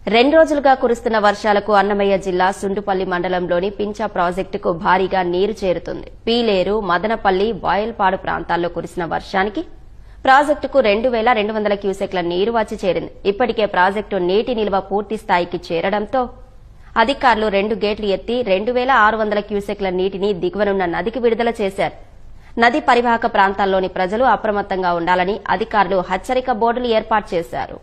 2 రోజులుగా కురుస్తున్న వర్షాలకు అన్నమయ్య జిల్లా సుండుపల్లి మండలంలోని పించా ప్రాజెక్టుకు భారీగా నీరు చేరుతుంది. పీలేరు, మదనపల్లి, బాయల్పాడు ప్రాంతాల్లో కురిసిన వర్షానికి ప్రాజెక్టుకు 2200 క్యూసెక్ల నీరు వచ్చి చేరింది. ఇప్పటికే ప్రాజెక్టు నీటి నిల్వ పూర్తి స్థాయికి చేరడంతో అధికారులు 2 గేట్లు ఎత్తి 2600 క్యూసెక్ల నీటిని దిగువనున్న నదికి విడుదల చేశారు. నది పరివాహక ప్రాంతాల్లోని ప్రజలు అప్రమత్తంగా ఉండాలని అధికారులు హెచ్చరిక బోర్డులు ఏర్పాటు చేశారు.